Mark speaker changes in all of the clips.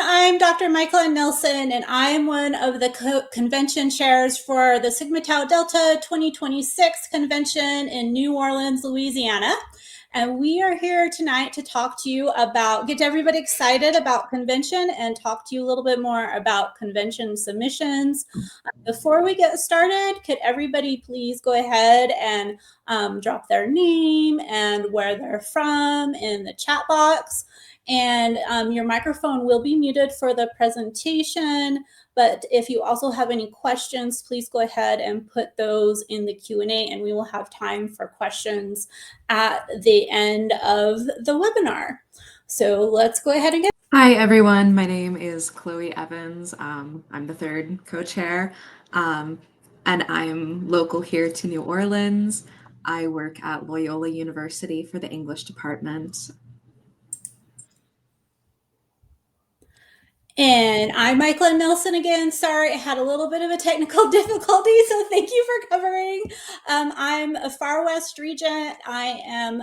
Speaker 1: I'm Dr. Michaela Nelson, and I'm one of the convention chairs for the Sigma Tau Delta 2026 convention in New Orleans, Louisiana. And we are here tonight to talk to you about, get everybody excited about convention and talk to you a little bit more about convention submissions. Before we get started, could everybody please go ahead and drop their name and where they're from in the chat box. And your microphone will be muted for the presentation, but if you also have any questions, please go ahead and put those in the Q&A, and we will have time for questions at the end of the webinar. So let's go ahead and get.
Speaker 2: Hi, everyone. My name is Chloe Evans. I'm the third co-chair, and I'm local here to New Orleans. I work at Loyola University for the English department.
Speaker 1: And I'm Michaela Nelson again. Sorry, I had a little bit of a technical difficulty, so thank you for covering. I'm a Far West Regent. I am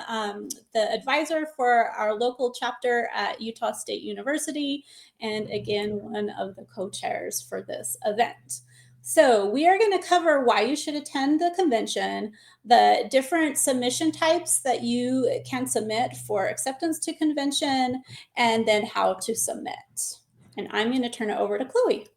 Speaker 1: the advisor for our local chapter at Utah State University, and again, one of the co-chairs for this event. So we are going to cover why you should attend the convention, the different submission types that you can submit for acceptance to convention, and then how to submit. And I'm going to turn it over to Chloe.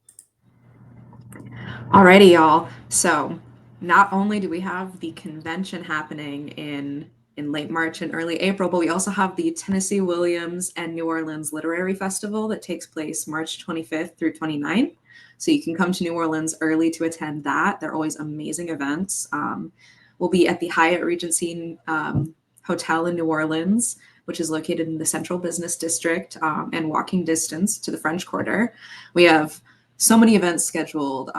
Speaker 2: Alrighty, y'all. So not only do we have the convention happening in late March and early April, but we also have the Tennessee Williams and New Orleans Literary Festival that takes place March 25th through 29th. So you can come to New Orleans early to attend that. They're always amazing events. We'll be at the Hyatt Regency Hotel in New Orleans, which is located in the Central Business District and walking distance to the French Quarter. We have so many events scheduled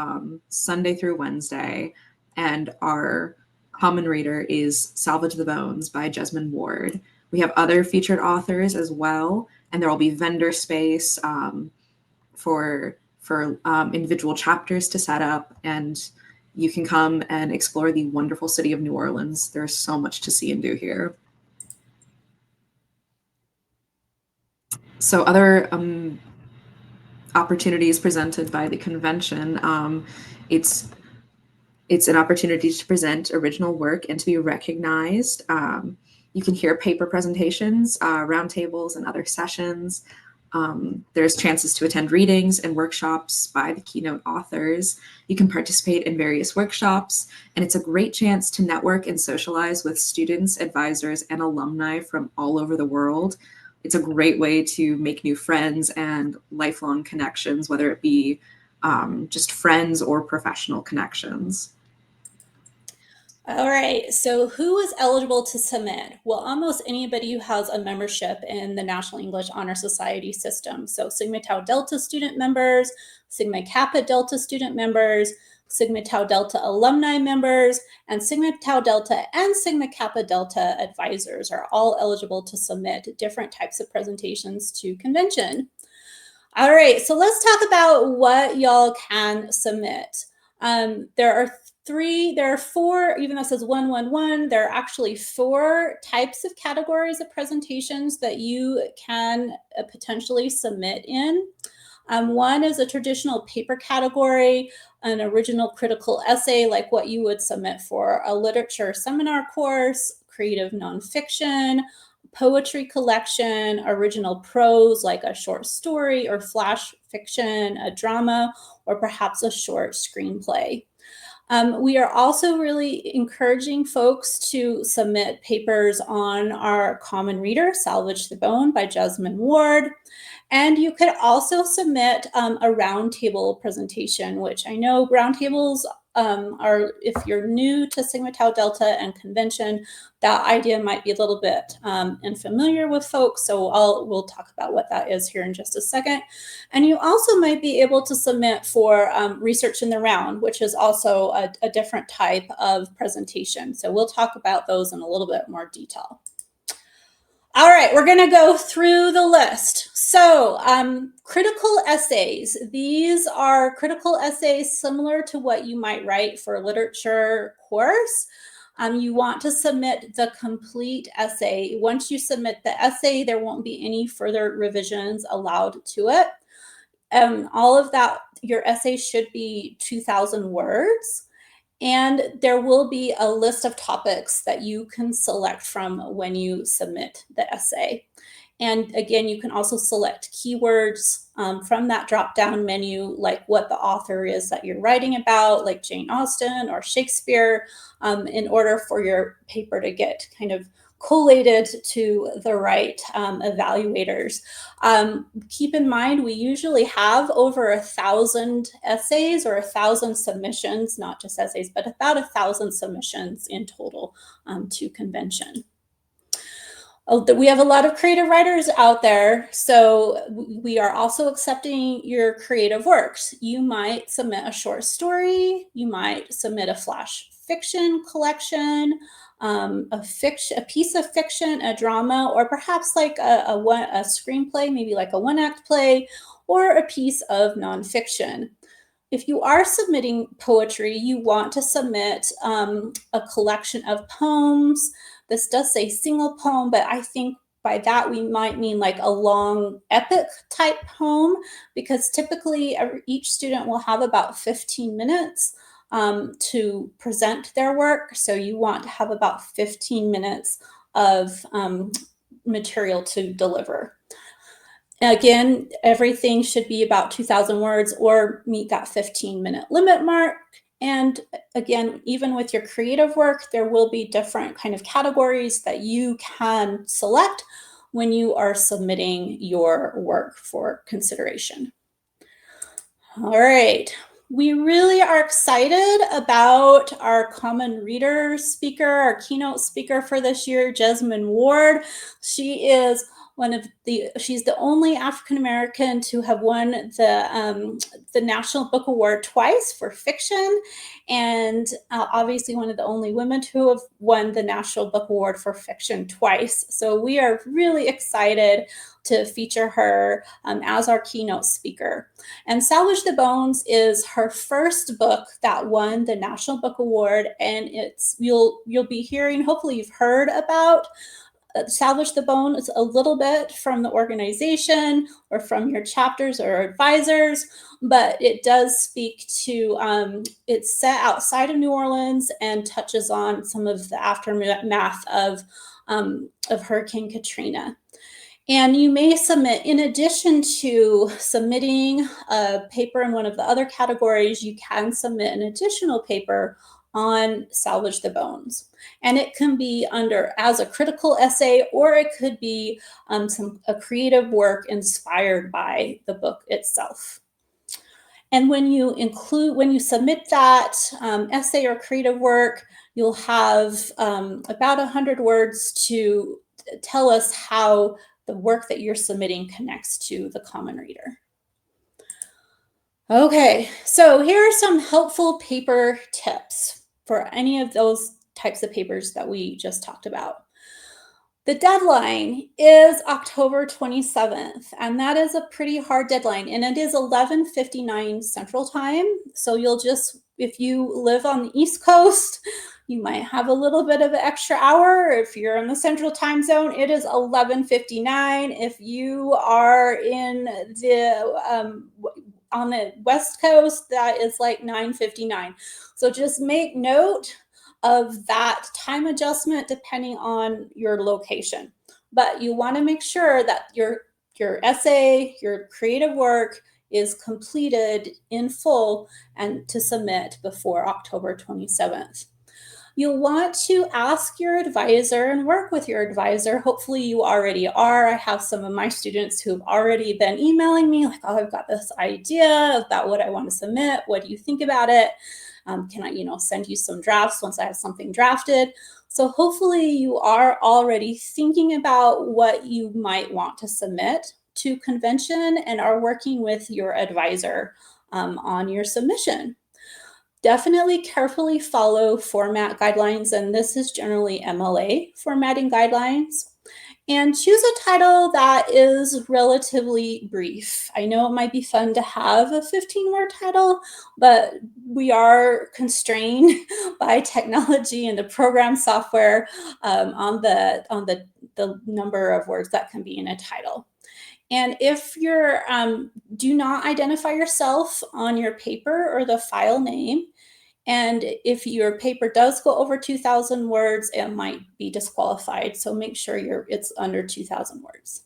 Speaker 2: Sunday through Wednesday, and our common reader is Salvage the Bones by Jesmyn Ward. We have other featured authors as well, and there will be vendor space for individual chapters to set up, and you can come and explore the wonderful city of New Orleans. There's so much to see and do here. So other opportunities presented by the convention, it's an opportunity to present original work and to be recognized. You can hear paper presentations, roundtables, and other sessions. There's chances to attend readings and workshops by the keynote authors. You can participate in various workshops, and it's a great chance to network and socialize with students, advisors, and alumni from all over the world. It's a great way to make new friends and lifelong connections, whether it be just friends or professional connections.
Speaker 1: All right, so who is eligible to submit? Well, almost anybody who has a membership in the National English Honor Society system. So Sigma Tau Delta student members, Sigma Kappa Delta student members, Sigma Tau Delta alumni members, and Sigma Tau Delta and Sigma Kappa Delta advisors are all eligible to submit different types of presentations to convention. All right, so let's talk about what y'all can submit. There are four, even though it says 111, there are actually 4 types of categories of presentations that you can potentially submit in. One is a traditional paper category, an original critical essay, like what you would submit for a literature seminar course, creative nonfiction, poetry collection, original prose, like a short story or flash fiction, a drama, or perhaps a short screenplay. We are also really encouraging folks to submit papers on our common reader, Salvage the Bone by Jesmyn Ward. And you could also submit a roundtable presentation, which I know roundtables are, if you're new to Sigma Tau Delta and convention, that idea might be a little bit unfamiliar with folks. So we'll talk about what that is here in just a second. And you also might be able to submit for research in the round, which is also a different type of presentation. So we'll talk about those in a little bit more detail. All right, we're going to go through the list. So critical essays. These are critical essays similar to what you might write for a literature course. You want to submit the complete essay. Once you submit the essay, there won't be any further revisions allowed to it. All of that, your essay should be 2,000 words. And there will be a list of topics that you can select from when you submit the essay. And again, you can also select keywords from that drop down menu, like what the author is that you're writing about, like Jane Austen or Shakespeare, in order for your paper to get kind of collated to the right evaluators. Keep in mind, we usually have over 1,000 essays or 1,000 submissions, not just essays, but about 1,000 submissions in total to convention. We have a lot of creative writers out there, so we are also accepting your creative works. You might submit a short story, you might submit a flash fiction collection, a piece of fiction, a drama, or perhaps like a screenplay, maybe like a one-act play, or a piece of nonfiction. If you are submitting poetry, you want to submit a collection of poems. This does say single poem, but I think by that we might mean like a long epic type poem, because typically each student will have about 15 minutes to present their work. So you want to have about 15 minutes of material to deliver. Again, everything should be about 2,000 words or meet that 15-minute limit mark. And again, even with your creative work, there will be different kind of categories that you can select when you are submitting your work for consideration. All right. We really are excited about our common reader speaker, our keynote speaker for this year, Jesmyn Ward. She is she's the only African American to have won the National Book Award twice for fiction, and obviously one of the only women to have won the National Book Award for fiction twice. So we are really excited to feature her as our keynote speaker. And Salvage the Bones is her first book that won the National Book Award, and you'll be hearing, hopefully you've heard about Salvage the Bones a little bit from the organization or from your chapters or advisors, but it does speak to, it's set outside of New Orleans and touches on some of the aftermath of Hurricane Katrina. And you may submit, in addition to submitting a paper in one of the other categories, you can submit an additional paper on Salvage the Bones. And it can be as a critical essay, or it could be a creative work inspired by the book itself. And when you submit that essay or creative work, you'll have about 100 words to tell us how the work that you're submitting connects to the common reader. Okay, so here are some helpful paper tips for any of those types of papers that we just talked about. The deadline is October 27th, and that is a pretty hard deadline, and it is 11:59 Central Time. So if you live on the East Coast, you might have a little bit of an extra hour. If you're in the Central Time Zone, it is 11:59. If you are on the West Coast, that is like 9:59. So just make note of that time adjustment depending on your location. But you want to make sure that your essay, your creative work is completed in full and to submit before October 27th. You'll want to ask your advisor and work with your advisor. Hopefully you already are. I have some of my students who've already been emailing me like, oh, I've got this idea about what I want to submit. What do you think about it? Can I, send you some drafts once I have something drafted? So hopefully you are already thinking about what you might want to submit to convention and are working with your advisor on your submission. Definitely carefully follow format guidelines, and this is generally MLA formatting guidelines. And choose a title that is relatively brief. I know it might be fun to have a 15-word title, but we are constrained by technology and the program software on the number of words that can be in a title. And if you're, do not identify yourself on your paper or the file name. And if your paper does go over 2,000 words, it might be disqualified. So make sure it's under 2,000 words.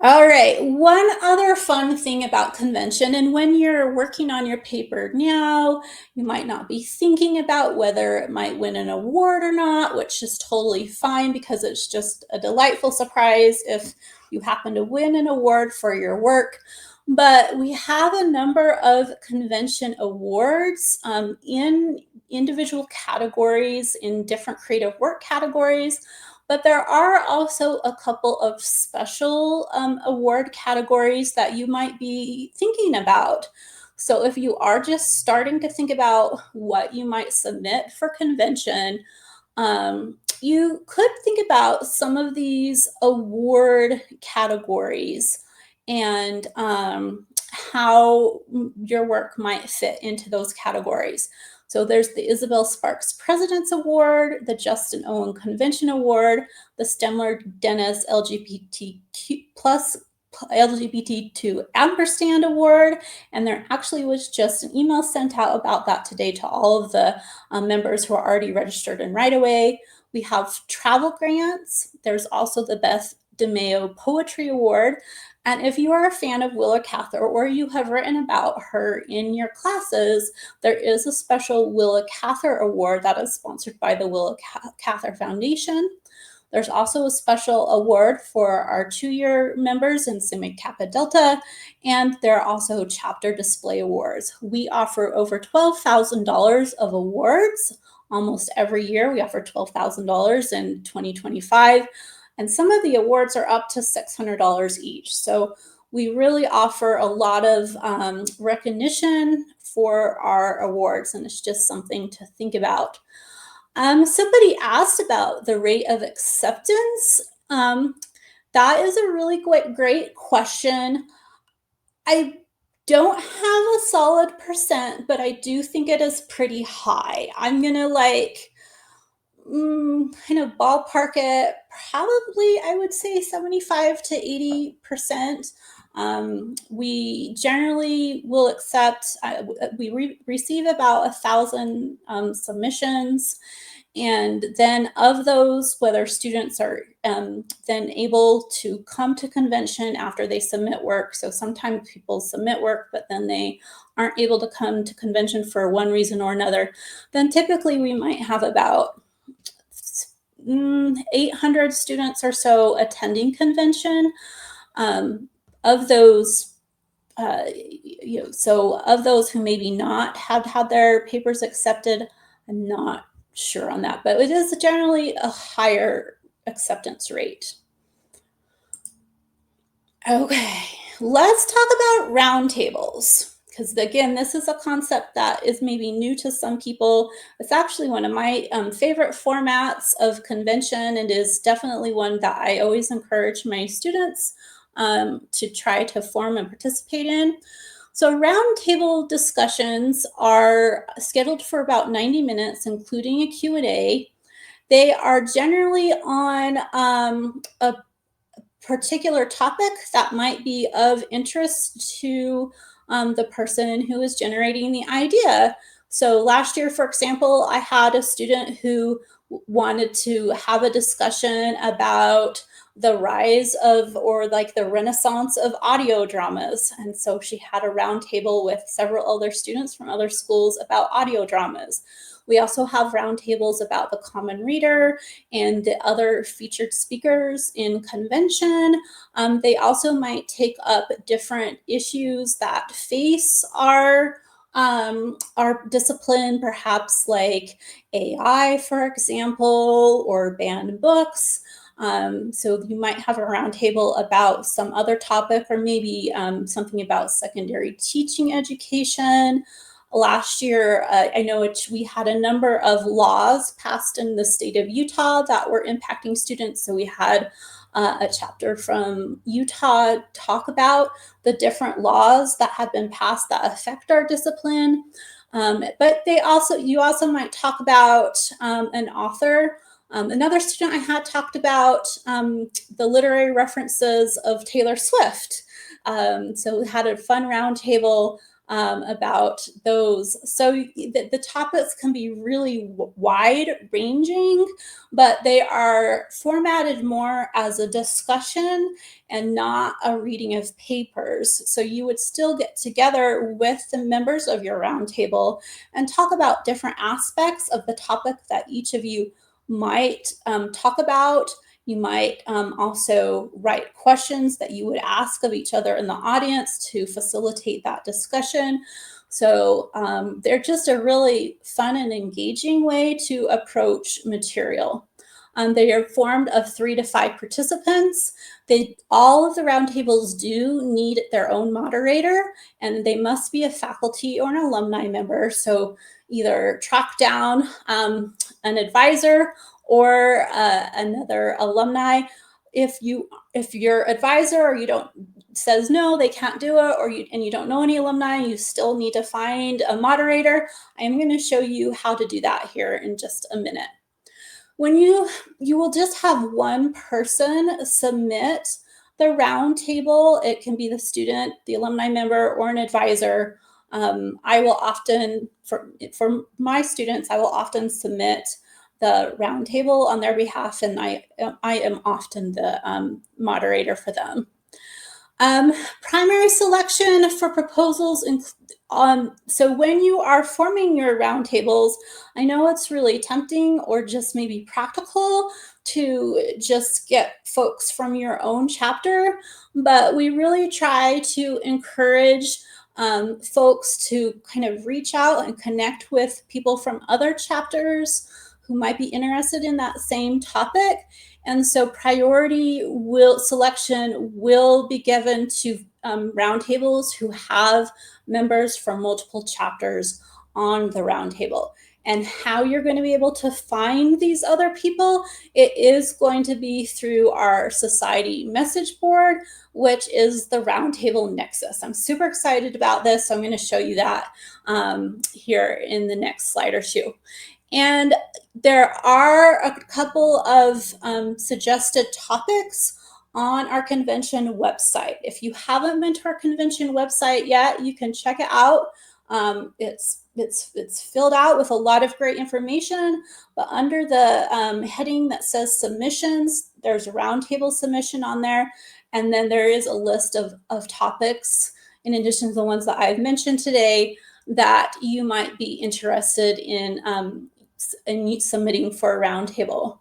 Speaker 1: All right, one other fun thing about convention, and when you're working on your paper now, you might not be thinking about whether it might win an award or not, which is totally fine because it's just a delightful surprise if you happen to win an award for your work. But we have a number of convention awards in individual categories, in different creative work categories. But there are also a couple of special award categories that you might be thinking about. So if you are just starting to think about what you might submit for convention, you could think about some of these award categories and how your work might fit into those categories. So there's the Isabel Sparks President's Award, the Justin Owen Convention Award, the Stemler Dennis LGBTQ plus LGBT2 Ampersand Award. And there actually was just an email sent out about that today to all of the members who are already registered in Right Away. We have travel grants. There's also the Beth DeMeo Poetry Award. And if you are a fan of Willa Cather or you have written about her in your classes, there is a special Willa Cather Award that is sponsored by the Willa Cather Foundation. There's also a special award for our 2-year members in Sigma Kappa Delta, and there are also chapter display awards. We offer over $12,000 of awards almost every year. We offer $12,000 in 2025. And some of the awards are up to $600 each. So we really offer a lot of recognition for our awards, and it's just something to think about. Somebody asked about the rate of acceptance. That is a really great question. I don't have a solid percent, but I do think it is pretty high. I'm gonna kind of ballpark it, probably I would say 75 to 80%. We generally will accept, we receive about 1,000 submissions. And then of those, whether students are then able to come to convention after they submit work. So sometimes people submit work, but then they aren't able to come to convention for one reason or another. Then typically we might have about 800 students or so attending convention. Of those, so of those who maybe not have had their papers accepted, I'm not sure on that, but it is generally a higher acceptance rate. Okay, let's talk about roundtables. Because again, this is a concept that is maybe new to some people. It's actually one of my favorite formats of convention, and is definitely one that I always encourage my students to try to form and participate in. So roundtable discussions are scheduled for about 90 minutes, including a Q&A. They are generally on a particular topic that might be of interest to the person who is generating the idea. So last year, for example, I had a student who wanted to have a discussion about the rise of, or like the renaissance of, audio dramas. And so she had a roundtable with several other students from other schools about audio dramas. We also have roundtables about the Common Reader and the other featured speakers in convention. They also might take up different issues that face our discipline, perhaps like AI, for example, or banned books. So you might have a roundtable about some other topic, or maybe something about secondary teaching education. Last year, I know we had a number of laws passed in the state of Utah that were impacting students. So we had a chapter from Utah talk about the different laws that have been passed that affect our discipline. But you also might talk about an author. Another student I had talked about the literary references of Taylor Swift. So we had a fun roundtable about those. So the topics can be really wide ranging, but they are formatted more as a discussion and not a reading of papers. So you would still get together with the members of your roundtable and talk about different aspects of the topic that each of you might talk about. You might also write questions that you would ask of each other in the audience to facilitate that discussion. So they're just a really fun and engaging way to approach material. They are formed of 3 to 5 participants. All of the roundtables do need their own moderator, and they must be a faculty or an alumni member. So either track down an advisor or another alumni. If your advisor or you don't says no, they can't do it, or you don't know any alumni, you still need to find a moderator. I am going to show you how to do that here in just a minute. When you will just have one person submit the roundtable. It can be the student, the alumni member, or an advisor. I will often, for my students, I will often submit the roundtable on their behalf, and I am often the moderator for them. Primary selection for proposals. So when you are forming your roundtables, I know it's really tempting or just maybe practical to just get folks from your own chapter, but we really try to encourage folks to kind of reach out and connect with people from other chapters who might be interested in that same topic. And so priority selection will be given to roundtables who have members from multiple chapters on the roundtable. And how you're going to be able to find these other people, it is going to be through our society message board, which is the Roundtable Nexus. I'm super excited about this, so I'm going to show you that here in the next slide or two. And there are a couple of suggested topics on our convention website. If you haven't been to our convention website yet, you can check it out. It's filled out with a lot of great information, but under the heading that says submissions, there's a roundtable submission on there. And then there is a list of topics, in addition to the ones that I've mentioned today, that you might be interested in submitting for a roundtable.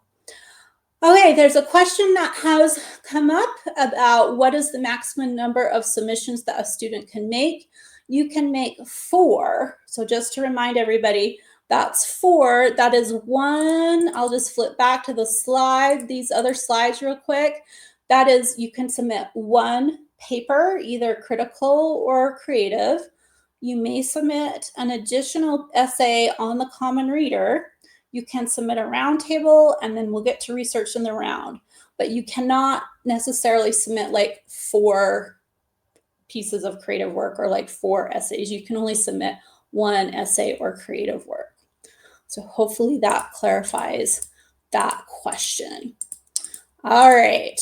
Speaker 1: Okay, there's a question that has come up about what is the maximum number of submissions that a student can make. You can make 4. So just to remind everybody, that's 4. That is 1. I'll just flip back to the slide, these other slides real quick. That is, you can submit 1 paper, either critical or creative. You may submit an additional essay on the Common Reader. You can submit a roundtable, and then we'll get to research in the round. But you cannot necessarily submit like 4 pieces of creative work or like 4 essays. You can only submit 1 essay or creative work. So hopefully that clarifies that question. All right.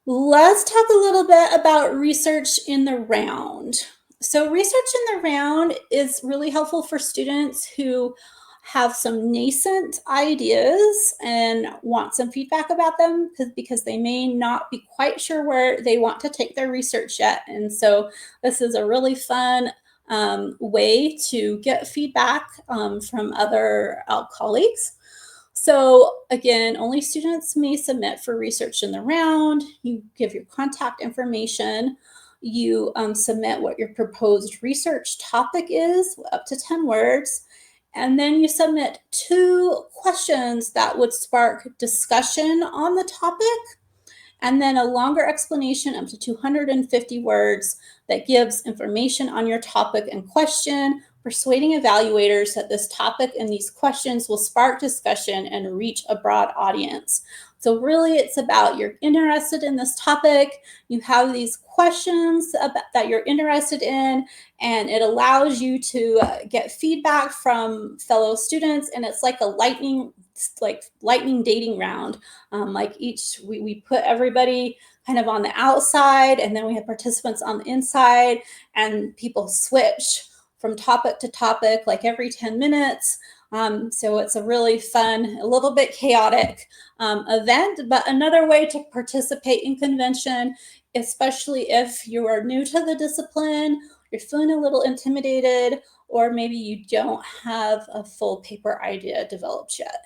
Speaker 1: Let's talk a little bit about research in the round. So research in the round is really helpful for students who have some nascent ideas and want some feedback about them because they may not be quite sure where they want to take their research yet. And so this is a really fun way to get feedback from other colleagues. So again, only students may submit for research in the round. You give your contact information. You submit what your proposed research topic is, up to 10 words. And then you submit 2 questions that would spark discussion on the topic, and then a longer explanation up to 250 words that gives information on your topic and question, persuading evaluators that this topic and these questions will spark discussion and reach a broad audience. So really it's about you're interested in this topic, you have these questions that you're interested in, and it allows you to get feedback from fellow students, and it's like a lightning dating round. Like we put everybody kind of on the outside, and then we have participants on the inside, and people switch from topic to topic like every 10 minutes. So it's a really fun, a little bit chaotic event, but another way to participate in convention, especially if you are new to the discipline, you're feeling a little intimidated, or maybe you don't have a full paper idea developed yet.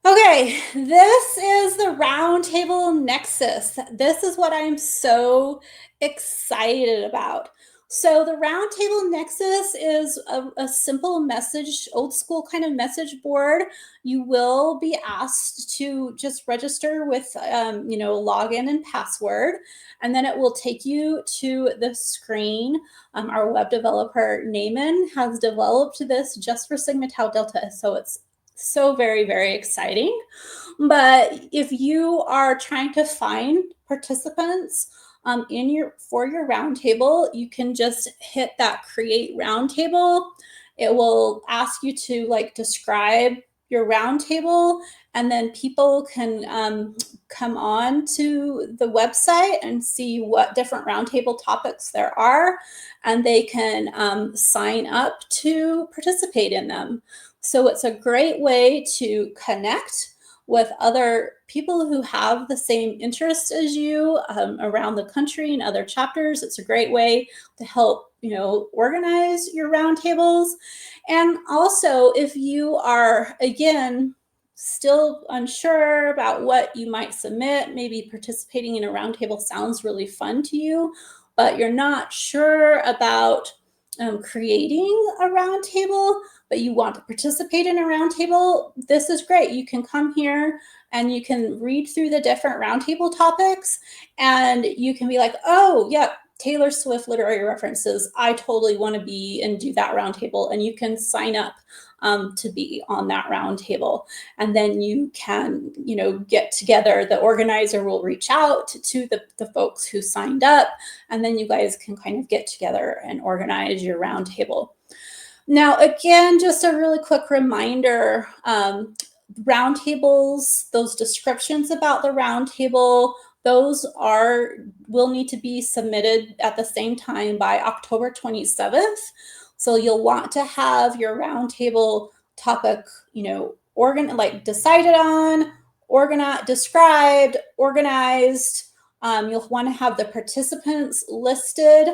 Speaker 1: Okay, this is the Roundtable Nexus. This is what I'm so excited about. So the Roundtable Nexus is a simple message, old school kind of message board. You will be asked to just register with, login and password, and then it will take you to the screen. Our web developer, Naaman, has developed this just for Sigma Tau Delta, so it's so very, very exciting. But if you are trying to find participants for your roundtable, you can just hit that create roundtable. It will ask you to describe your roundtable, and then people can come on to the website and see what different roundtable topics there are, and they can sign up to participate in them. So it's a great way to connect with other people who have the same interests as you around the country and other chapters. It's a great way to help, organize your roundtables. And also, if you are, again, still unsure about what you might submit, maybe participating in a roundtable sounds really fun to you, but you're not sure about creating a roundtable, but you want to participate in a roundtable, this is great. You can come here and you can read through the different roundtable topics, and you can be like, oh, yeah, Taylor Swift literary references. I totally want to be and do that roundtable, and you can sign up to be on that roundtable. And then you can, get together. The organizer will reach out to the folks who signed up, and then you guys can kind of get together and organize your roundtable. Now, again, just a really quick reminder, roundtables, those descriptions about the roundtable, those will need to be submitted at the same time by October 27th. So you'll want to have your roundtable topic, decided on, described, organized. You'll want to have the participants listed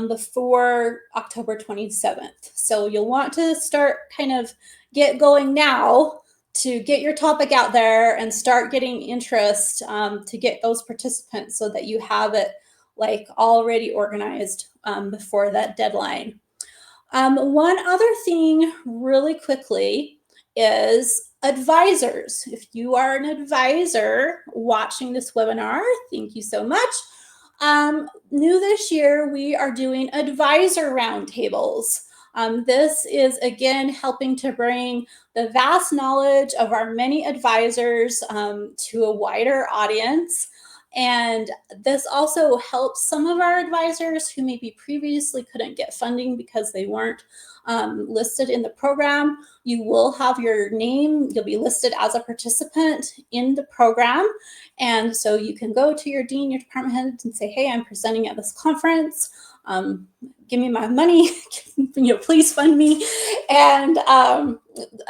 Speaker 1: before October 27th. So you'll want to start kind of get going now to get your topic out there and start getting interest to get those participants so that you have it already organized before that deadline. One other thing really quickly is advisors. If you are an advisor watching this webinar, thank you so much. New this year, we are doing advisor roundtables. This is, again, helping to bring the vast knowledge of our many advisors to a wider audience. And this also helps some of our advisors who maybe previously couldn't get funding because they weren't listed in the program. You will have your name, you'll be listed as a participant in the program. And so you can go to your dean, your department head, and say, hey, I'm presenting at this conference. Give me my money, please fund me. And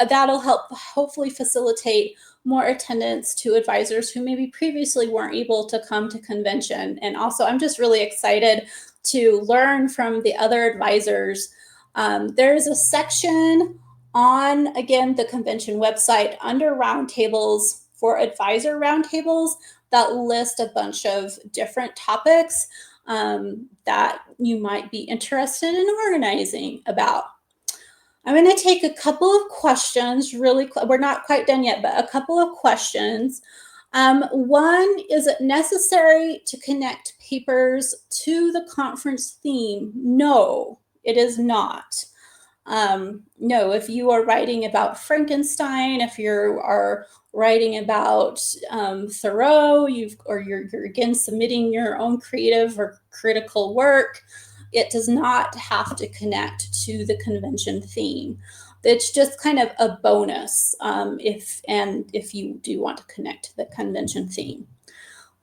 Speaker 1: that'll help hopefully facilitate more attendance to advisors who maybe previously weren't able to come to convention. And also, I'm just really excited to learn from the other advisors. There's a section on, again, the convention website under roundtables for advisor roundtables that list a bunch of different topics that you might be interested in organizing about. I'm going to take a couple of questions really quick. We're not quite done yet, but a couple of questions. One, is it necessary to connect papers to the conference theme? No, it is not. No, if you are writing about Frankenstein, if you are writing about Thoreau, you're again submitting your own creative or critical work, it does not have to connect to the convention theme. It's just kind of a bonus if you do want to connect to the convention theme.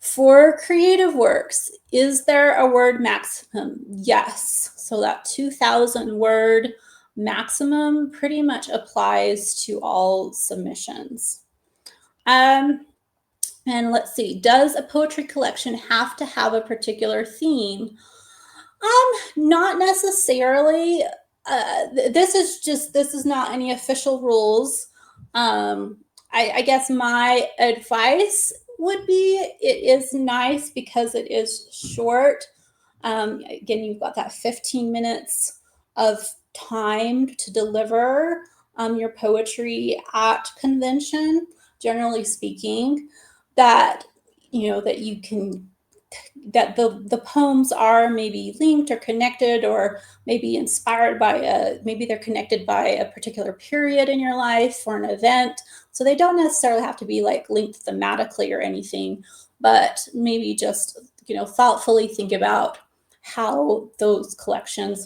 Speaker 1: For creative works, is there a word maximum? Yes. So that 2,000 word maximum pretty much applies to all submissions. And let's see, does a poetry collection have to have a particular theme? Not necessarily. This is not any official rules. I guess my advice would be it is nice because it is short. Again, you've got that 15 minutes of time to deliver your poetry at convention, generally speaking, that that you can that the poems are maybe linked or connected or maybe inspired by maybe they're connected by a particular period in your life or an event. So they don't necessarily have to be like linked thematically or anything, but maybe just thoughtfully think about how the collection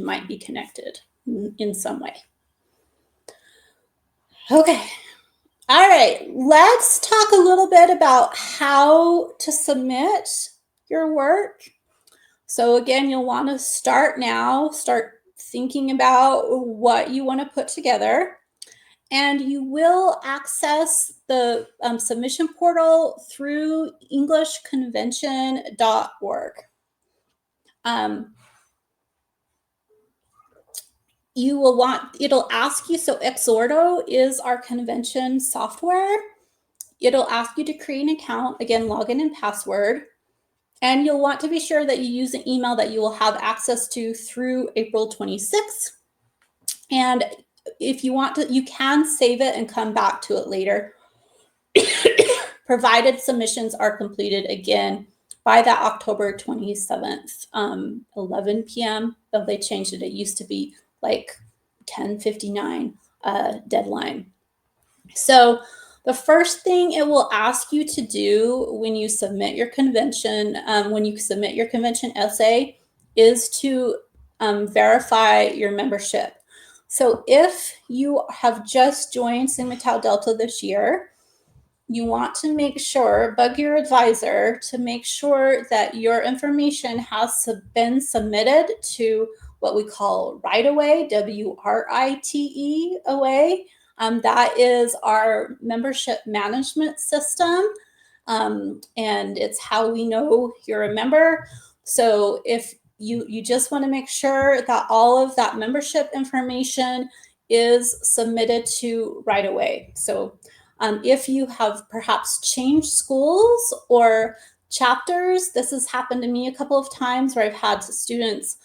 Speaker 1: might be connected in some way. Okay. All right, let's talk a little bit about how to submit your work. So again, you'll want to start thinking about what you want to put together. And you will access the submission portal through englishconvention.org. You will it'll ask you, so Exordo is our convention software. It'll ask you to create an account, again, login and password. And you'll want to be sure that you use an email that you will have access to through April 26th. And if you want to, you can save it and come back to it later, provided submissions are completed again by that October 27th, 11 p.m. Though they changed it. It used to be like 10:59 deadline. So the first thing it will ask you to do when you submit your convention essay is to verify your membership. So if you have just joined Sigma Tau Delta this year, you want to make sure, bug your advisor to make sure that your information has been submitted to what we call Right Away, WRITE away. That is our membership management system, and it's how we know you're a member. So if you just want to make sure that all of that membership information is submitted to Right Away. So if you have perhaps changed schools or chapters, this has happened to me a couple of times where I've had students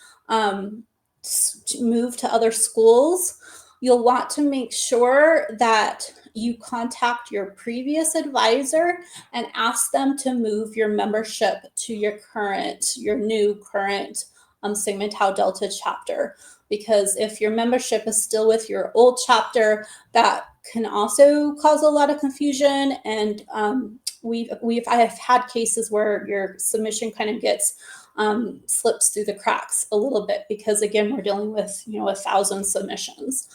Speaker 1: move to other schools. You'll want to make sure that you contact your previous advisor and ask them to move your membership to your new current Sigma Tau Delta chapter. Because if your membership is still with your old chapter, that can also cause a lot of confusion. And I have had cases where your submission kind of gets slips through the cracks a little bit because again, we're dealing with 1,000 submissions.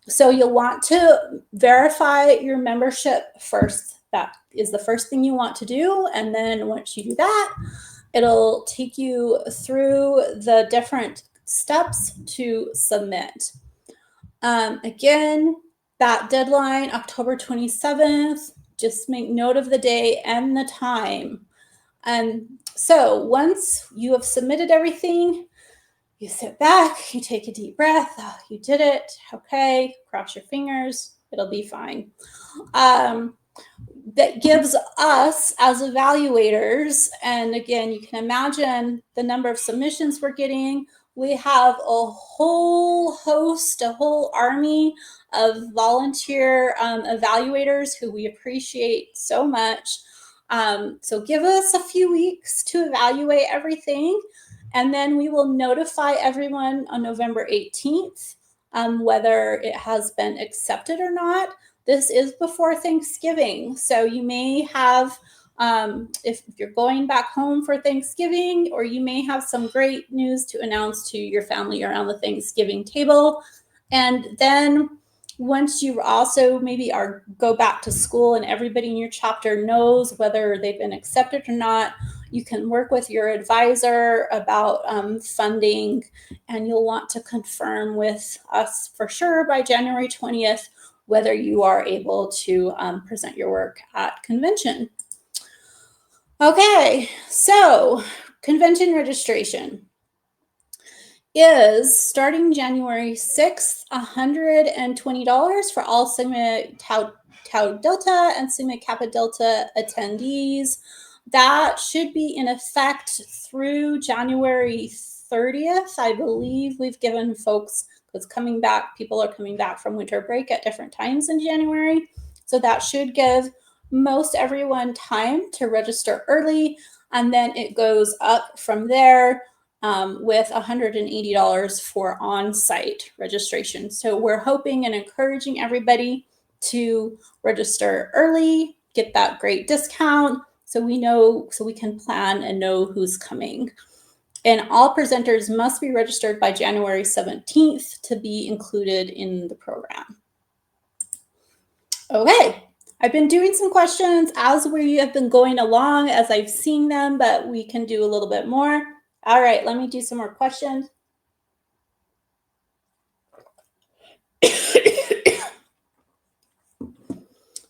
Speaker 1: So you'll want to verify your membership first. That is the first thing you want to do. And then once you do that, it'll take you through the different steps to submit. Again, that deadline, October 27th, just make note of the day and the time. So once you have submitted everything, you sit back, you take a deep breath. Oh, you did it. Okay, cross your fingers. It'll be fine. That gives us as evaluators, and again, you can imagine the number of submissions we're getting. We have a whole army of volunteer evaluators who we appreciate so much. So give us a few weeks to evaluate everything. And then we will notify everyone on November 18th whether it has been accepted or not. This is before Thanksgiving, so you may have, if you're going back home for Thanksgiving, or you may have some great news to announce to your family around the Thanksgiving table. And then once you also maybe go back to school and everybody in your chapter knows whether they've been accepted or not, you can work with your advisor about funding, and you'll want to confirm with us for sure by January 20th whether you are able to present your work at convention. Okay, so convention registration is starting January 6th, $120 for all Sigma Tau Delta and Sigma Kappa Delta attendees. That should be in effect through January 30th. I believe we've given folks, because people are coming back from winter break at different times in January. So that should give most everyone time to register early, and then it goes up from there with $180 for on-site registration. So we're hoping and encouraging everybody to register early, get that great discount, so we can plan and know who's coming. And all presenters must be registered by January 17th to be included in the program. Okay, I've been doing some questions as we have been going along, as I've seen them, but we can do a little bit more. All right, let me do some more questions.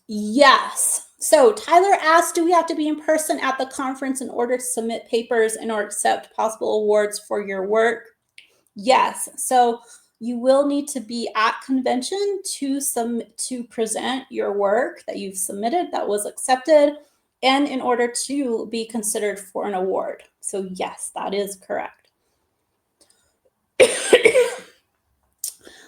Speaker 1: Yes. So Tyler asked, do we have to be in person at the conference in order to submit papers and or accept possible awards for your work? Yes. So you will need to be at convention to present your work that you've submitted that was accepted, and in order to be considered for an award. So yes, that is correct.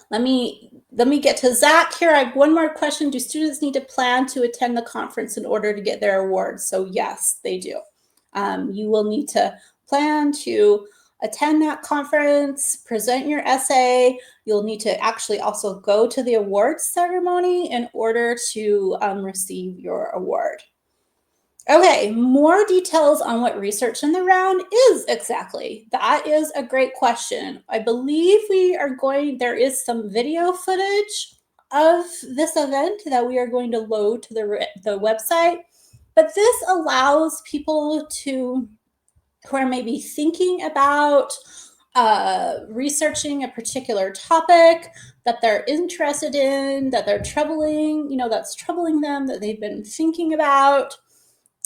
Speaker 1: Let me get to Zach here. I have one more question. Do students need to plan to attend the conference in order to get their awards? So yes, they do. You will need to plan to attend that conference, present your essay. You'll need to actually also go to the awards ceremony in order to receive your award. Okay, more details on what research in the round is exactly. That is a great question. I believe there is some video footage of this event that we are going to load to the website, but this allows people who are maybe thinking about researching a particular topic that they're interested in, that's troubling them, that they've been thinking about.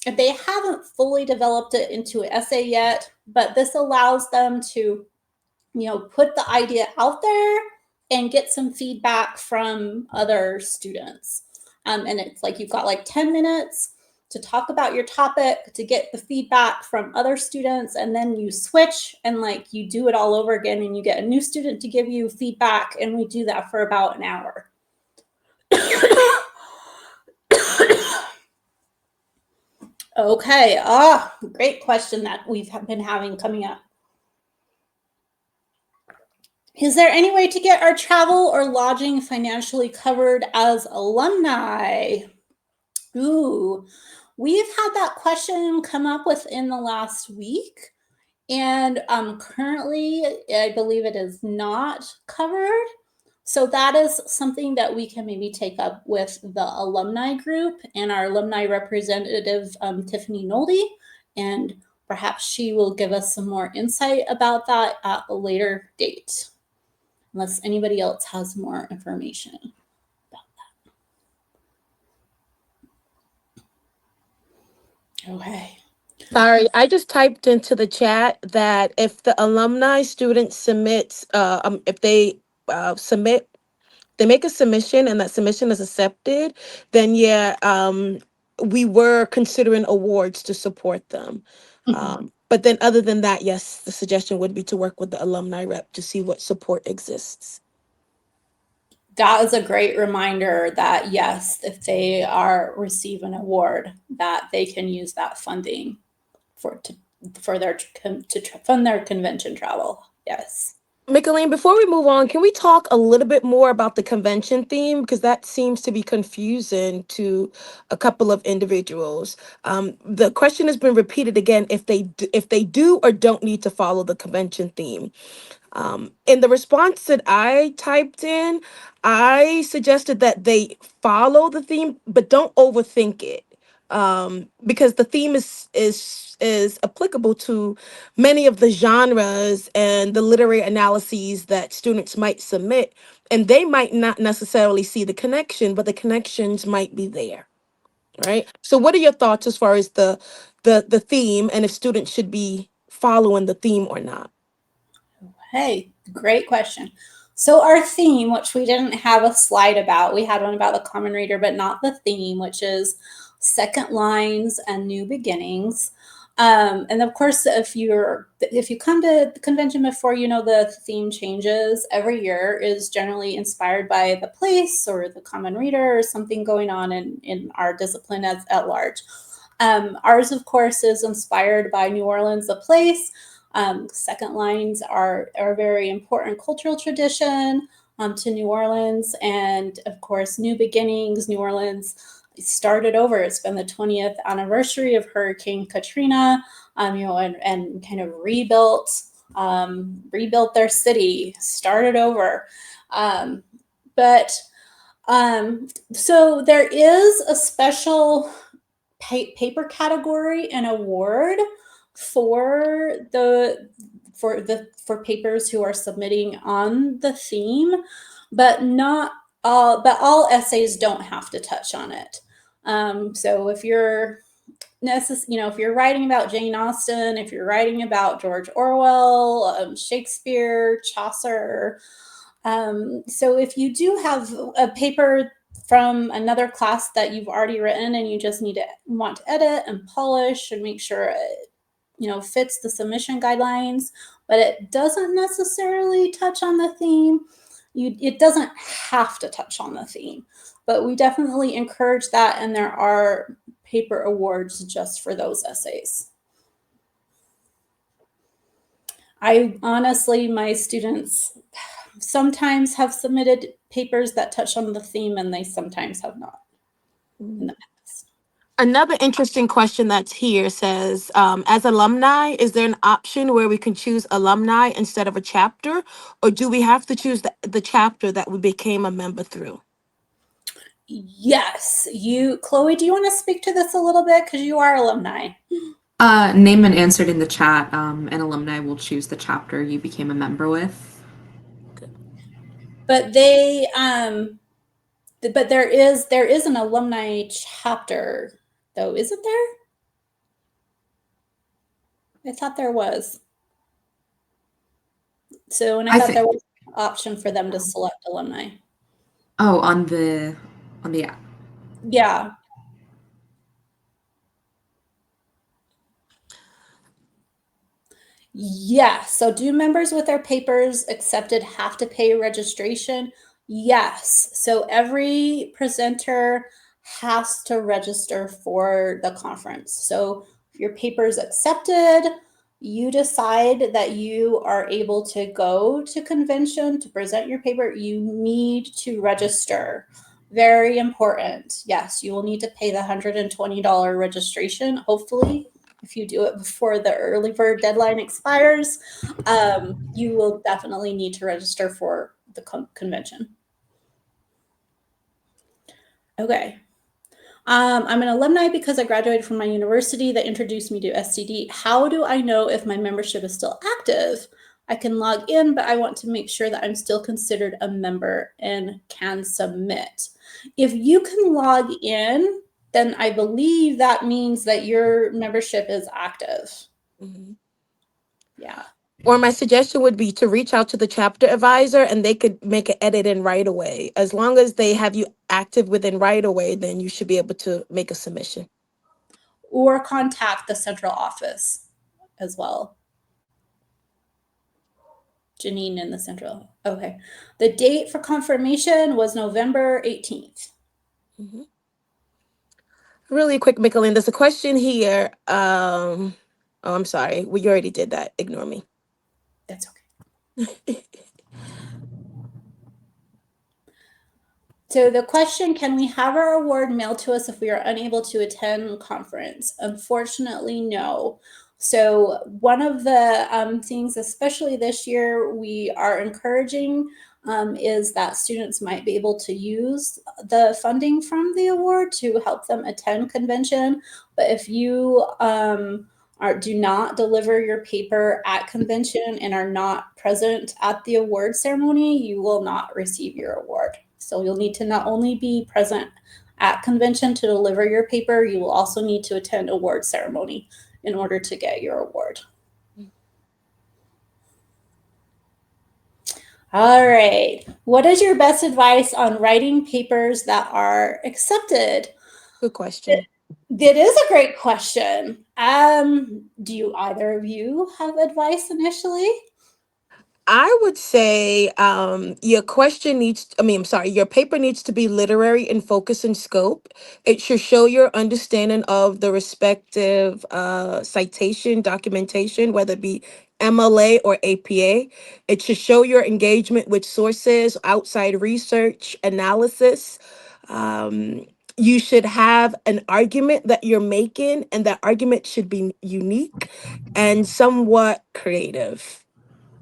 Speaker 1: If they haven't fully developed it into an essay yet, but this allows them to, put the idea out there and get some feedback from other students. And it's like you've got like 10 minutes to talk about your topic, to get the feedback from other students, and then you switch and you do it all over again, and you get a new student to give you feedback, and we do that for about an hour. Okay, great question that we've been having coming up. Is there any way to get our travel or lodging financially covered as alumni? Ooh, we've had that question come up within the last week, and currently I believe it is not covered. So that is something that we can maybe take up with the alumni group and our alumni representative, Tiffany Nolde, and perhaps she will give us some more insight about that at a later date, unless anybody else has more information about that. Okay.
Speaker 3: Sorry, I just typed into the chat that if the alumni student submits, if they they make a submission and that submission is accepted, then we were considering awards to support them. But then other than that, yes, the suggestion would be to work with the alumni rep to see what support exists.
Speaker 1: That is a great reminder that yes, if they receive an award, that they can use that funding for their fund their convention travel. Yes.
Speaker 3: Micheline, before we move on, can we talk a little bit more about the convention theme? Because that seems to be confusing to a couple of individuals. The question has been repeated again if if they do or don't need to follow the convention theme. In the response that I typed in, I suggested that they follow the theme, but don't overthink it. Because the theme is applicable to many of the genres and the literary analyses that students might submit, and they might not necessarily see the connection, but the connections might be there, right? So, what are your thoughts as far as the theme, and if students should be following the theme or not?
Speaker 1: Hey, great question. So our theme, which we didn't have a slide about, we had one about the common reader, but not the theme, which is second lines and new beginnings. And of course, if you come to the convention before, you know the theme changes every year, is generally inspired by the place or the common reader or something going on in our discipline at large. Ours, of course, is inspired by New Orleans, the place. Second lines are a very important cultural tradition to New Orleans. And of course, New Beginnings, New Orleans started over. It's been the 20th anniversary of Hurricane Katrina, and kind of rebuilt their city, started over. So there is a special paper category and award for papers who are submitting on the theme, but not all. But all essays don't have to touch on it. So if you're if you're writing about Jane Austen, if you're writing about George Orwell, Shakespeare, Chaucer, so if you do have a paper from another class that you've already written and you just want to edit and polish and make sure it fits the submission guidelines, but it doesn't necessarily touch on the theme, it doesn't have to touch on the theme, but we definitely encourage that, and there are paper awards just for those essays. My students sometimes have submitted papers that touch on the theme, and they sometimes have not in the past.
Speaker 3: Another interesting question that's here says, as alumni, is there an option where we can choose alumni instead of a chapter, or do we have to choose the chapter that we became a member through?
Speaker 1: Yes, Chloe, do you want to speak to this a little bit? Because you are alumni.
Speaker 2: Naaman answered in the chat, an alumni will choose the chapter you became a member with.
Speaker 1: But but there is an alumni chapter, though, isn't there? I thought there was. So, and I thought there was an option for them to select alumni.
Speaker 2: Oh, on the app.
Speaker 1: Yeah. Yeah. So do members with their papers accepted have to pay registration? Yes. So every presenter has to register for the conference. So if your paper is accepted, you decide that you are able to go to convention to present your paper, you need to register. Very important. Yes, you will need to pay the $120 registration, hopefully. If you do it before the early bird deadline expires, you will definitely need to register for the convention. Okay. I'm an alumni because I graduated from my university that introduced me to STD. How do I know if my membership is still active? I can log in, but I want to make sure that I'm still considered a member and can submit. If you can log in, then I believe that means that your membership is active.
Speaker 3: Mm-hmm.
Speaker 1: Yeah.
Speaker 3: Or my suggestion would be to reach out to the chapter advisor, and they could make an edit in Right Away. As long as they have you active within Right Away, then you should be able to make a submission.
Speaker 1: Or contact the central office as well. Janine in the central. Okay. The date for confirmation was November 18th.
Speaker 3: Really quick, Micheline, there's a question here. Oh, I'm sorry. We already did that. Ignore me.
Speaker 1: That's okay. So the question, can we have our award mailed to us if we are unable to attend conference? Unfortunately, no. So one of the things, especially this year, we are encouraging is that students might be able to use the funding from the award to help them attend convention. But if you do not deliver your paper at convention and are not present at the award ceremony, you will not receive your award. So you'll need to not only be present at convention to deliver your paper, you will also need to attend award ceremony in order to get your award. All right. What is your best advice on writing papers that are accepted?
Speaker 3: Good question.
Speaker 1: That is a great question. Do you either of you have advice initially?
Speaker 3: I would say your question needs, I mean, I'm sorry, your paper needs to be literary in focus and scope. It should show your understanding of the respective citation documentation, whether it be MLA or APA. It should show your engagement with sources, outside research, analysis. You should have an argument that you're making, and that argument should be unique and somewhat creative.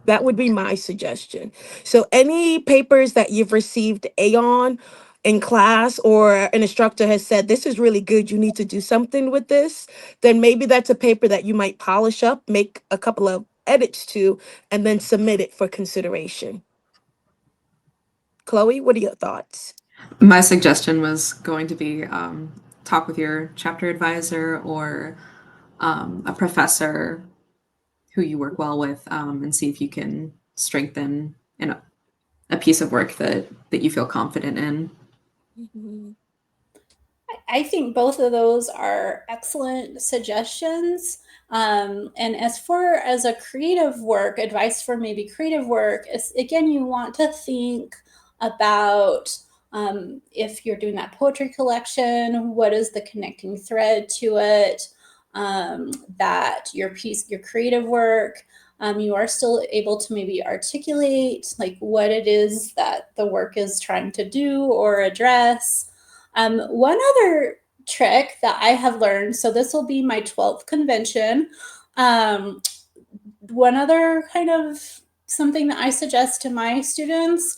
Speaker 3: That would be my suggestion. So any papers that you've received A on in class, or an instructor has said, this is really good, you need to do something with this, then maybe that's a paper that you might polish up, make a couple of edits to, and then submit it for consideration. Chloe, what are your thoughts?
Speaker 2: My suggestion was going to be talk with your chapter advisor or a professor who you work well with, and see if you can strengthen a piece of work that you feel confident in.
Speaker 3: Mhm.
Speaker 1: I think both of those are excellent suggestions. And as far as a creative work, advice for maybe creative work is, again, you want to think about if you're doing that poetry collection, what is the connecting thread to it? That your piece, your creative work, you are still able to maybe articulate like what it is that the work is trying to do or address. One other trick that I have learned, so this will be my 12th convention. One other kind of something that I suggest to my students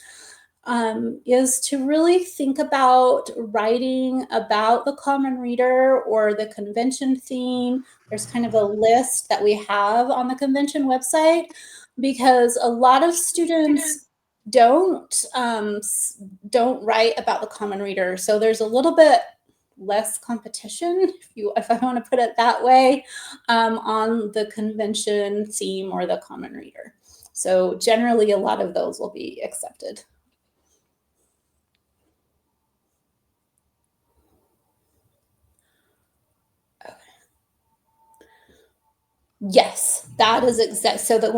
Speaker 1: is to really think about writing about the common reader or the convention theme. There's kind of a list that we have on the convention website because a lot of students don't write about the common reader. So there's a little bit less competition, if I want to put it that way, on the convention theme or the common reader. So generally, a lot of those will be accepted. Yes, that is exact. So the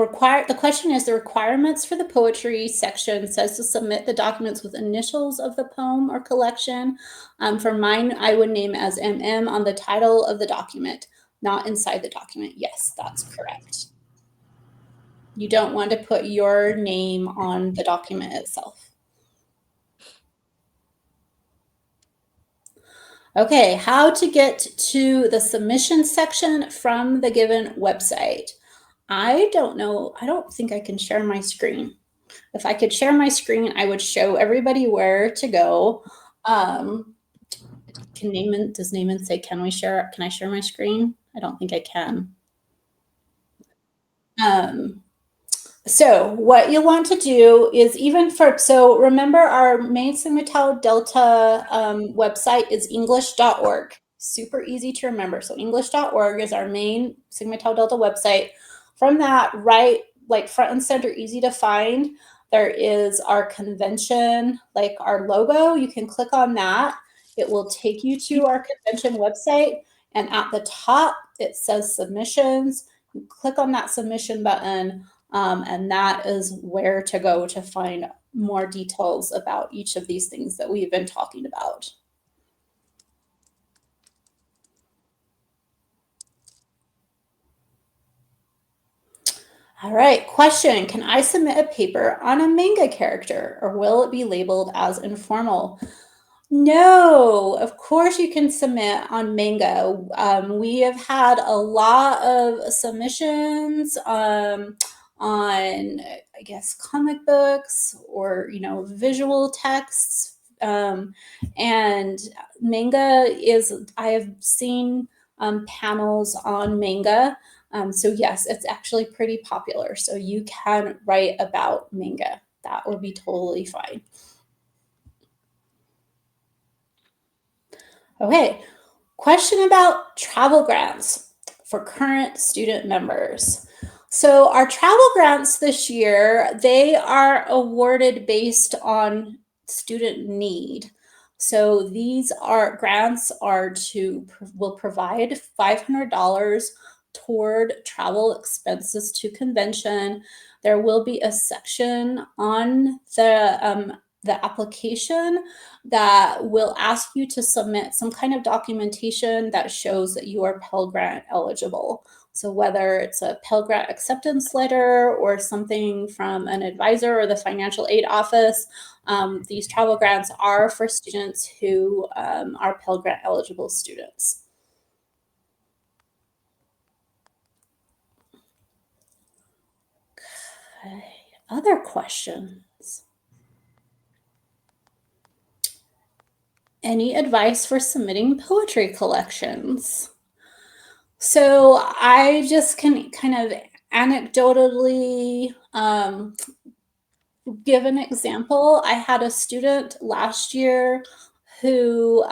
Speaker 1: question is the requirements for the poetry section says to submit the documents with initials of the poem or collection. For mine, I would name as MM on the title of the document, not inside the document. Yes, that's correct. You don't want to put your name on the document itself. Okay, how to get to the submission section from the given website. I don't know. I don't think I can share my screen. If I could share my screen, I would show everybody where to go. Does Naaman say, can I share my screen? I don't think I can. So what you'll want to do is so remember our main Sigma Tau Delta website is english.org. Super easy to remember. So english.org is our main Sigma Tau Delta website. From that, right, like front and center, easy to find, there is our convention, like our logo. You can click on that. It will take you to our convention website. And at the top, it says submissions. You click on that submission button. And that is where to go to find more details about each of these things that we've been talking about. All right, question. Can I submit a paper on a manga character or will it be labeled as informal? No, of course you can submit on manga. We have had a lot of submissions on, I guess, comic books or, visual texts. And manga I have seen panels on manga. So yes, it's actually pretty popular. So you can write about manga. That would be totally fine. Okay, question about travel grants for current student members. So our travel grants this year, they are awarded based on student need. So these are grants will provide $500 toward travel expenses to convention. There will be a section on the application that will ask you to submit some kind of documentation that shows that you are Pell Grant eligible. So whether it's a Pell Grant acceptance letter or something from an advisor or the financial aid office, these travel grants are for students who are Pell Grant eligible students. Okay, other questions? Any advice for submitting poetry collections? So I just can kind of anecdotally give an example. I had a student last year who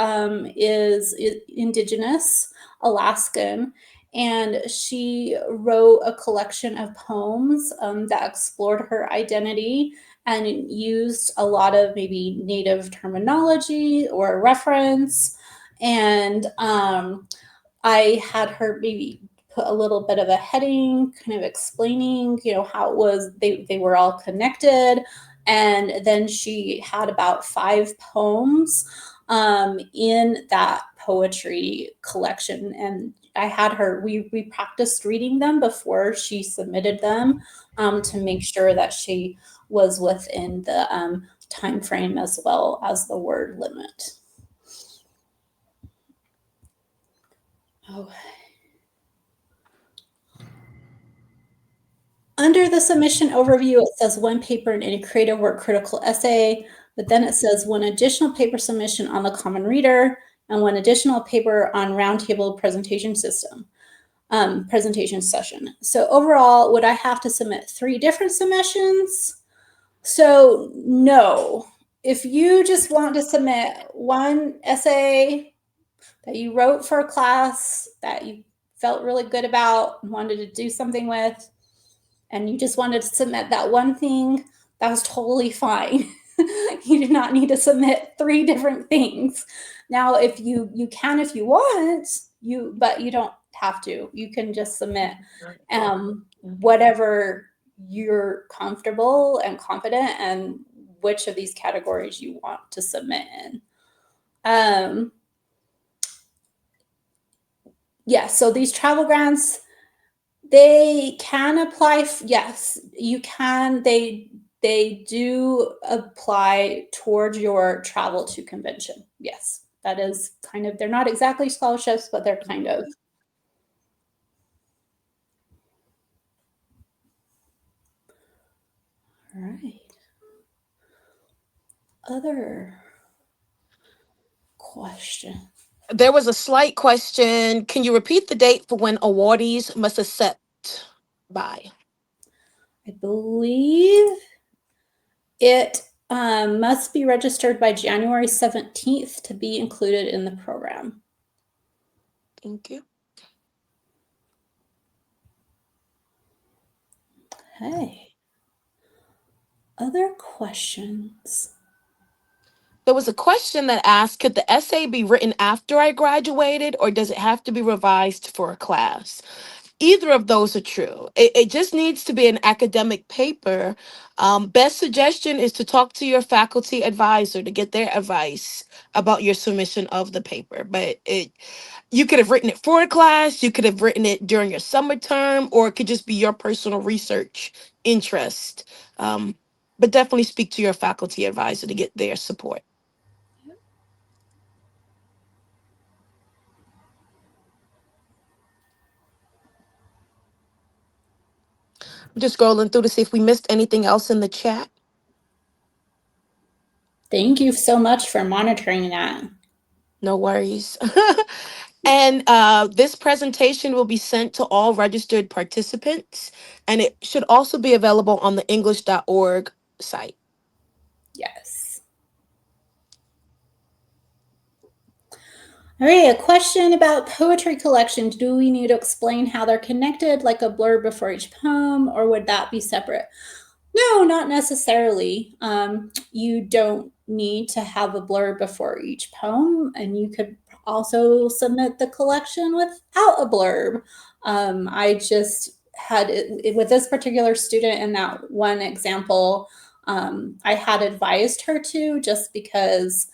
Speaker 1: is Indigenous Alaskan, and she wrote a collection of poems that explored her identity and used a lot of maybe Native terminology or reference. And I had her maybe put a little bit of a heading, kind of explaining, how it was they were all connected. And then she had about 5 poems in that poetry collection. And I had her, we practiced reading them before she submitted them to make sure that she was within the time frame as well as the word limit. Okay. Under the submission overview, it says 1 paper in any creative work critical essay, but then it says 1 additional paper submission on the Common Reader and 1 additional paper on Roundtable presentation session. So overall, would I have to submit 3 different submissions? So no. If you just want to submit 1 essay that you wrote for a class that you felt really good about and wanted to do something with, and you just wanted to submit that one thing, that was totally fine. You do not need to submit 3 different things. Now, if you can, if you want, but you don't have to. You can just submit whatever you're comfortable and confident and which of these categories you want to submit in. Yeah, so these travel grants, they can apply. Yes, you can. They do apply towards your travel to convention. Yes, that is kind of, they're not exactly scholarships, but they're kind of. All right. Other question.
Speaker 3: There was a slight question. Can you repeat the date for when awardees must accept by?
Speaker 1: I believe it must be registered by January 17th to be included in the program.
Speaker 3: Thank you.
Speaker 1: Okay. Other questions?
Speaker 3: There was a question that asked, could the essay be written after I graduated or does it have to be revised for a class? Either of those are true. It just needs to be an academic paper. Best suggestion is to talk to your faculty advisor to get their advice about your submission of the paper. But you could have written it for a class, you could have written it during your summer term, or it could just be your personal research interest. But definitely speak to your faculty advisor to get their support. I'm just scrolling through to see if we missed anything else in the chat.
Speaker 1: Thank you so much for monitoring that.
Speaker 3: No worries. And this presentation will be sent to all registered participants, and it should also be available on the english.org site.
Speaker 1: Yes. All right, a question about poetry collections. Do we need to explain how they're connected, like a blurb before each poem, or would that be separate? No, not necessarily. You don't need to have a blurb before each poem, and you could also submit the collection without a blurb. I just had it with this particular student in that one example. I had advised her to, just because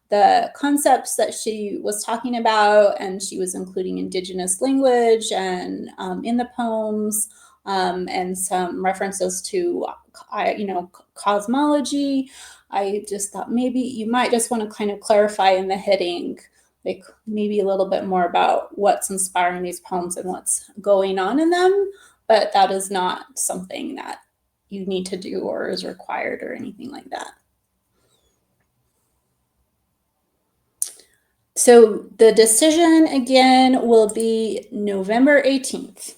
Speaker 1: the concepts that she was talking about, and she was including Indigenous language and in the poems, and some references to cosmology. I just thought maybe you might just want to kind of clarify in the heading, like maybe a little bit more about what's inspiring these poems and what's going on in them. But that is not something that you need to do or is required or anything like that. So the decision again will be November 18th.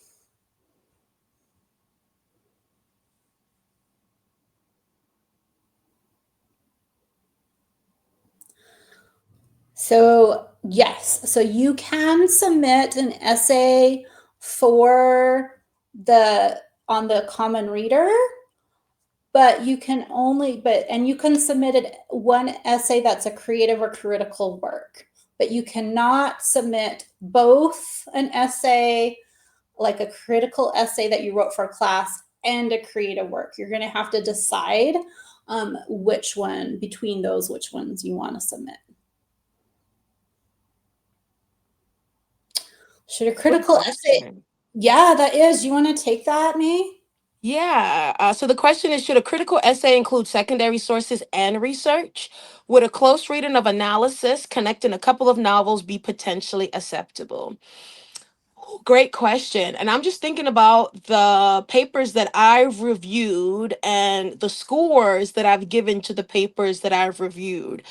Speaker 1: So yes, so you can submit an essay for on the Common Reader, but you can you can submit one essay that's a creative or critical work, but you cannot submit both an essay, like a critical essay that you wrote for a class, and a creative work. You're going to have to decide which one between those, which ones you want to submit. Should a critical essay? Yeah, that is. You want to take that, May?
Speaker 3: Yeah. So the question is, should a critical essay include secondary sources and research? Would a close reading of analysis connecting a couple of novels be potentially acceptable? Great question. And I'm just thinking about the papers that I've reviewed and the scores that I've given to the papers that I've reviewed.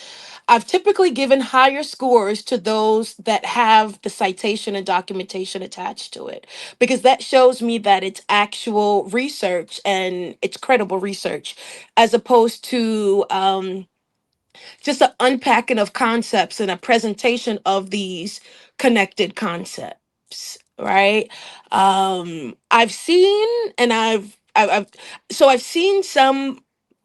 Speaker 3: I've typically given higher scores to those that have the citation and documentation attached to it, because that shows me that it's actual research and it's credible research, as opposed to just an unpacking of concepts and a presentation of these connected concepts, right? I've seen and I've seen some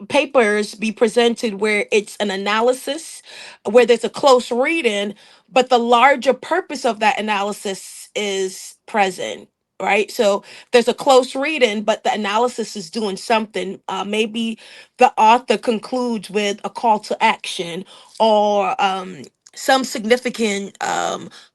Speaker 3: papers be presented where it's an analysis, where there's a close reading, but the larger purpose of that analysis is present, right? So there's a close reading, but the analysis is doing something. Maybe the author concludes with a call to action, or some significant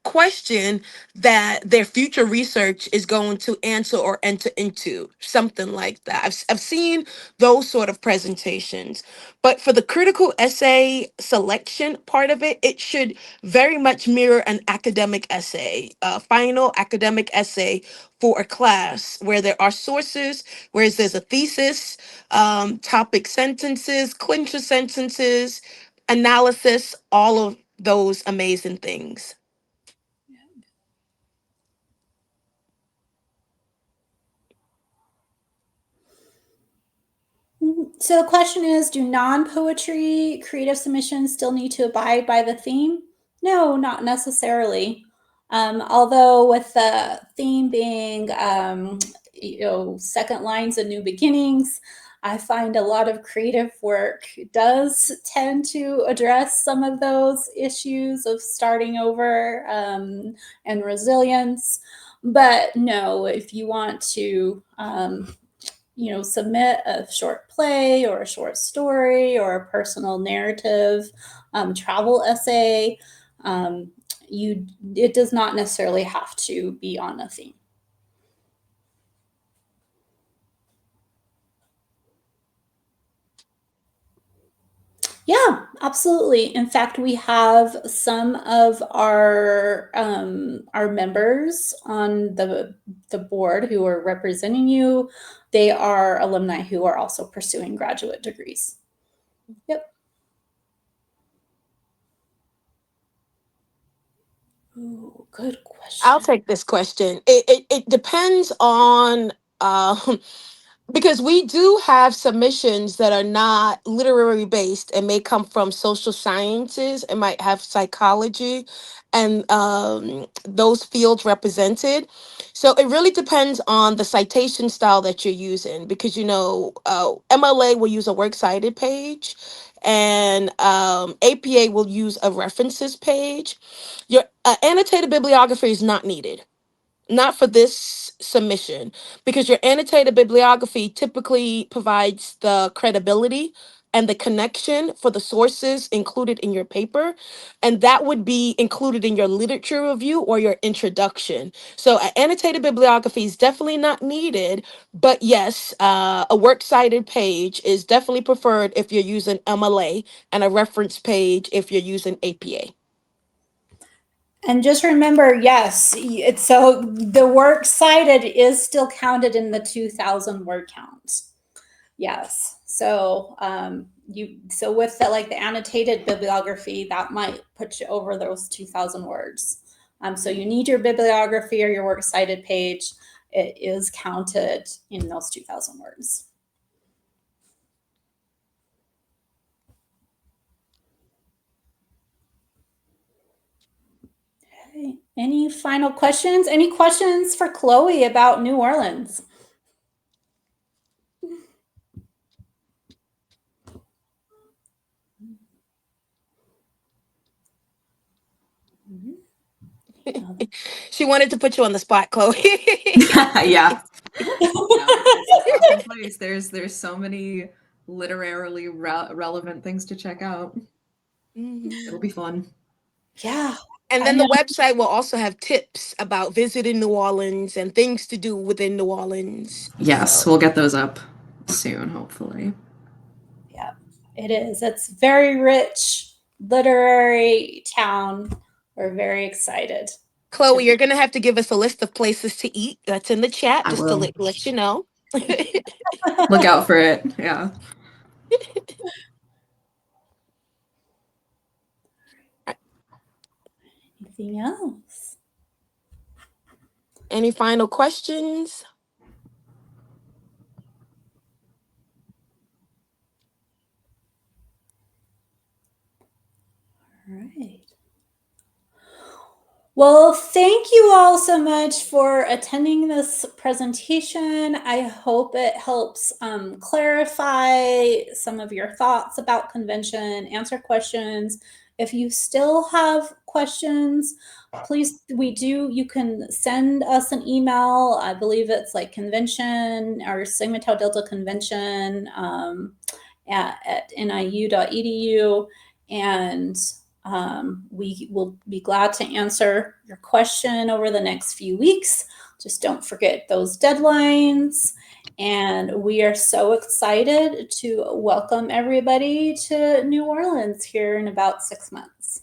Speaker 3: question that their future research is going to answer or enter into, something like that. I've seen those sort of presentations. But for the critical essay selection part of it, it should very much mirror an academic essay, a final academic essay for a class, where there are sources, where there's a thesis, topic sentences, clincher sentences, analysis, all of those amazing things.
Speaker 1: So the question is, do non-poetry creative submissions still need to abide by the theme? No, not necessarily. Although with the theme being, second lines and new beginnings, I find a lot of creative work does tend to address some of those issues of starting over and resilience. But no, if you want to, submit a short play or a short story or a personal narrative, travel essay, it does not necessarily have to be on a theme. Yeah, absolutely. In fact, we have some of our members on the board who are representing you. They are alumni who are also pursuing graduate degrees. Yep. Ooh, good question.
Speaker 3: I'll take this question. It depends on because we do have submissions that are not literary based and may come from social sciences and might have psychology and those fields represented. So it really depends on the citation style that you're using because MLA will use a works cited page and APA will use a references page. Your annotated bibliography is not needed, not for this submission, because your annotated bibliography typically provides the credibility and the connection for the sources included in your paper, and that would be included in your literature review or your introduction. So an annotated bibliography is definitely not needed, but yes, a works cited page is definitely preferred if you're using MLA, and a reference page if you're using APA.
Speaker 1: And just remember, yes, so the works cited is still counted in the 2,000 word count. Yes. So with the annotated bibliography, that might put you over those 2,000 words. So you need your bibliography or your works cited page. It is counted in those 2,000 words. Okay. Any final questions? Any questions for Chloe about New Orleans?
Speaker 3: She wanted to put you on the spot, Chloe.
Speaker 2: Yeah. It's in place. There's so many literarily relevant things to check out. It'll be fun.
Speaker 1: Yeah.
Speaker 3: And then the website will also have tips about visiting New Orleans and things to do within New Orleans.
Speaker 2: Yes, we'll get those up soon, hopefully.
Speaker 1: Yeah, it is. It's very rich literary town. We're very excited.
Speaker 3: Chloe, you're going to have to give us a list of places to eat. That's in the chat,
Speaker 2: I
Speaker 3: just to
Speaker 2: will.
Speaker 3: let you know.
Speaker 2: Look out for it. Yeah.
Speaker 1: Anything else?
Speaker 3: Any final questions?
Speaker 1: All right. Well, thank you all so much for attending this presentation. I hope it helps clarify some of your thoughts about convention, answer questions. If you still have questions, please, you can send us an email. I believe it's like convention or Sigma Tau Delta convention at niu.edu. And we will be glad to answer your question over the next few weeks. Just don't forget those deadlines. And we are so excited to welcome everybody to New Orleans here in about 6 months.